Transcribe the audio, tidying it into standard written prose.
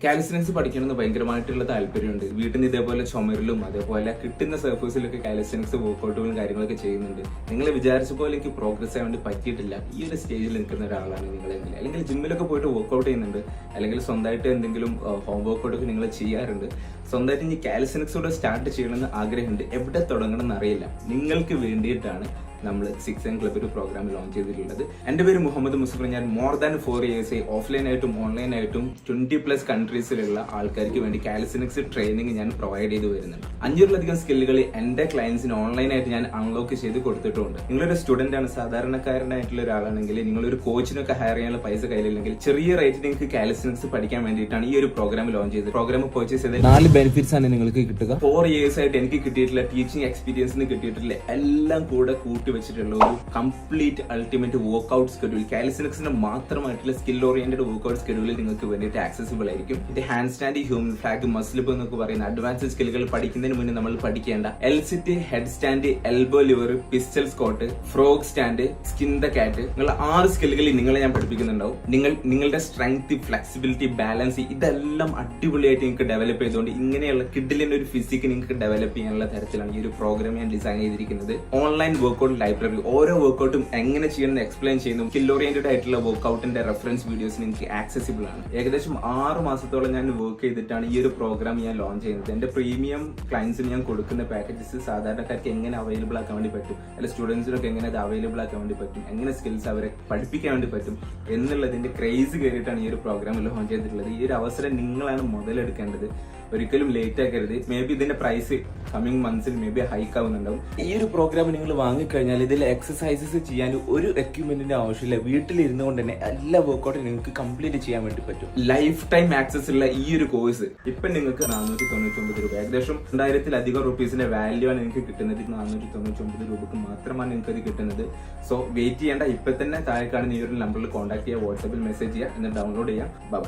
കാലിസ്റ്റനിക്സ് പഠിക്കണമെന്ന് ഭയങ്കരമായിട്ടുള്ള താല്പര്യമുണ്ട്. വീട്ടിൽ നിന്ന് ഇതേപോലെ ചുമരിലും അതേപോലെ കിട്ടുന്ന സർഫേസിലൊക്കെ കാലിസ്റ്റനിക്സ് വർക്കൗട്ടുകളും കാര്യങ്ങളൊക്കെ ചെയ്യുന്നുണ്ട്. നിങ്ങൾ വിചാരിച്ച പോലെ എനിക്ക് പ്രോഗ്രസ് ചെയ്യാൻ വേണ്ടി പറ്റിയിട്ടില്ല. ഈ ഒരു സ്റ്റേജിൽ നിൽക്കുന്ന ഒരാളാണ് നിങ്ങളെങ്കിൽ, അല്ലെങ്കിൽ ജിമ്മിലൊക്കെ പോയിട്ട് വർക്കൗട്ട് ചെയ്യുന്നുണ്ട്, അല്ലെങ്കിൽ സ്വന്തമായിട്ട് എന്തെങ്കിലും ഹോം വർക്കൗട്ടൊക്കെ നിങ്ങൾ ചെയ്യാറുണ്ട്, സ്വന്തമായിട്ട് ഇനി കാലിസ്റ്റനിക്സോടെ സ്റ്റാർട്ട് ചെയ്യണമെന്ന് ആഗ്രഹമുണ്ട്, എവിടെ തുടങ്ങണം എന്നറിയില്ല. നിങ്ങൾക്ക് വേണ്ടിയിട്ടാണ് നമ്മൾ 6am Club ഒരു പ്രോഗ്രാം ലോഞ്ച് ചെയ്തിട്ടുള്ളത്. എൻ്റെ പേര് മുഹമ്മദ് മുസഫർ. ഞാൻ മോർ ദാൻ 4 years ഓഫ്ലൈനായിട്ടും ഓൺലൈനായിട്ടും 20+ കൺട്രീസിലുള്ള ആൾക്കാർക്ക് വേണ്ടി കാലിസ്റ്റനിക്സ് ട്രെയിനിങ് ഞാൻ പ്രൊവൈഡ് ചെയ്ത് വരുന്നുണ്ട്. 500ലധികം സ്കില്ലുകൾ എൻ്റെ ക്ലയൻസിന് ഓൺലൈനായിട്ട് ഞാൻ അൺലോക്ക് ചെയ്ത് കൊടുത്തിട്ടുണ്ട്. നിങ്ങളൊരു സ്റ്റുഡന്റ് ആണ്, സാധാരണക്കാരനായിട്ടുള്ള ഒരാളാണെങ്കിൽ, നിങ്ങളൊരു കോച്ചിനൊക്കെ ഹയർ ചെയ്യാനുള്ള പൈസ കയ്യിലില്ലെങ്കിൽ ചെറിയ റേറ്റിൽ നിങ്ങൾക്ക് കാലിസ്റ്റനിക്സ് പഠിക്കാൻ വേണ്ടിയിട്ടാണ് ഈ ഒരു പ്രോഗ്രാം ലോഞ്ച് ചെയ്തത്. പ്രോഗ്രാം പർച്ചേസ് ചെയ്ത് 4 ബെനിഫിറ്റ്സ് ആണ് നിങ്ങൾക്ക് കിട്ടുക. 4 years ആയിട്ട് എനിക്ക് കിട്ടിയിട്ടുള്ള ടീച്ചിങ് എക്സ്പീരിയൻസിന് കിട്ടിയിട്ടുള്ള എല്ലാം കൂടെ വെച്ചിട്ടുള്ള ഒരു കംപ്ലീറ്റ് അൾട്ടിമേറ്റ് വർക്ക്ഔട്ട് സ്കെഡ്യൂൾ, കാലിസ്റ്റനിക്സിന് മാത്രമായിട്ടുള്ള സ്കിൽ ഓറിയന്റഡ് വർക്ക്ഔട്ട് സ്കെഡ്യൂളിൽ നിങ്ങൾക്ക് വേണ്ടിയിട്ട് ആക്സസിബിൾ ആയിരിക്കും. ഇത് hand stand, human flag, muscle up എന്നൊക്കെ പറയുന്ന അഡ്വാൻസ്ഡ് സ്കില്ലുകൾ പഠിക്കുന്നതിന് മുന്നേ നമ്മൾ പഠിക്കേണ്ട L sit, head stand, elbow lever, pistol squat, frog stand, skin the cat, നിങ്ങൾ 6 സ്കില്ലുകൾ നിങ്ങളെ ഞാൻ പഠിപ്പിക്കുന്നുണ്ടാവും. നിങ്ങളുടെ സ്ട്രെങ്ത്, ഫ്ലെക്സിബിലിറ്റി, ബാലൻസ് ഇതെല്ലാം അടിപൊളിയായിട്ട് നിങ്ങൾക്ക് ഡെവലപ്പ് ചെയ്തുകൊണ്ട് ഇങ്ങനെയുള്ള കിഡിലിന്റെ ഒരു ഫിസിക്ക് നിങ്ങൾക്ക് ഡെവലപ്പ് ചെയ്യാനുള്ള തരത്തിലാണ് ഈ ഒരു പ്രോഗ്രാം ഞാൻ ഡിസൈൻ ചെയ്തിരിക്കുന്നത്. ഓൺലൈൻ വർക്ക്ഔട്ട് ലൈബ്രറി, ഓരോ വർക്ക്ഔട്ടും എങ്ങനെ ചെയ്യണമെന്ന് എക്സ്പ്ലെയിൻ ചെയ്യുന്നു. സ്കിൽ ഓറിയന്റഡ് ആയിട്ടുള്ള വർക്ക്ഔട്ടിന്റെ റെഫറൻസ് വീഡിയോസ് നിങ്ങൾക്ക് ആക്സസിബിൾ ആണ്. ഏകദേശം 6 മാസത്തോളം ഞാൻ വർക്ക് ചെയ്തിട്ടാണ് ഈ ഒരു പ്രോഗ്രാം ഞാൻ ലോഞ്ച് ചെയ്യുന്നത്. എന്റെ പ്രീമിയം ക്ലയൻസിന് ഞാൻ കൊടുക്കുന്ന പാക്കേജസ് സാധാരണക്കാർക്ക് എങ്ങനെ അവൈലബിൾ ആക്കാൻ വേണ്ടി പറ്റും, അല്ലെങ്കിൽ സ്റ്റുഡൻസിനൊക്കെ എങ്ങനെ അത് അവൈലബിൾ ആക്കാൻ വേണ്ടി പറ്റും, എങ്ങനെ സ്കിൽസ് അവരെ പഠിപ്പിക്കാൻ വേണ്ടി പറ്റും എന്നുള്ളതിന്റെ ക്രേസ് കയറിയിട്ടാണ് ഈ ഒരു പ്രോഗ്രാം ലോഞ്ച് ചെയ്തിട്ടുള്ളത്. ഈ ഒരു അവസരം നിങ്ങളാണ് മുതലെടുക്കേണ്ടത്, ഒരിക്കലും ലേറ്റ് ആക്കരുത്. മേ ബി ഇതിന്റെ പ്രൈസ് കമ്മിങ് മന്ത്സിൽ മേ ബി ഹൈക്ക് ആവുന്നുണ്ടാവും. ഈ ഒരു പ്രോഗ്രാം നിങ്ങൾ വാങ്ങിക്കഴിഞ്ഞാൽ ഇതിൽ എക്സസൈസസ് ചെയ്യാൻ ഒരു എക്യുപ്മെന്റിന്റെ ആവശ്യമില്ല. വീട്ടിലിരുന്നു കൊണ്ട് തന്നെ എല്ലാ വർക്കൗട്ടും നിങ്ങൾക്ക് കംപ്ലീറ്റ് ചെയ്യാൻ വേണ്ടി പറ്റും. ലൈഫ് ടൈം ആക്സസ് ഉള്ള ഈ ഒരു കോഴ്സ് ഇപ്പൊ നിങ്ങൾക്ക് 499 രൂപ, ഏകദേശം 2000-ലധികം റുപ്പീസിന്റെ വാല്യൂ ആണ് നിങ്ങൾക്ക് കിട്ടുന്നത്. 499 രൂപക്ക് മാത്രമാണ് നിങ്ങൾക്ക് അത് കിട്ടുന്നത്. സോ വെയിറ്റ് ചെയ്യേണ്ട, ഇപ്പൊ തന്നെ താഴെ കാണുന്ന ഈ ഒരു നമ്പറിൽ കോൺടാക്ട് ചെയ്യുക, വാട്സാപ്പിൽ മെസ്സേജ് ചെയ്യുക, എന്നിട്ട് ഡൗൺലോഡ് ചെയ്യാം. ബൈ.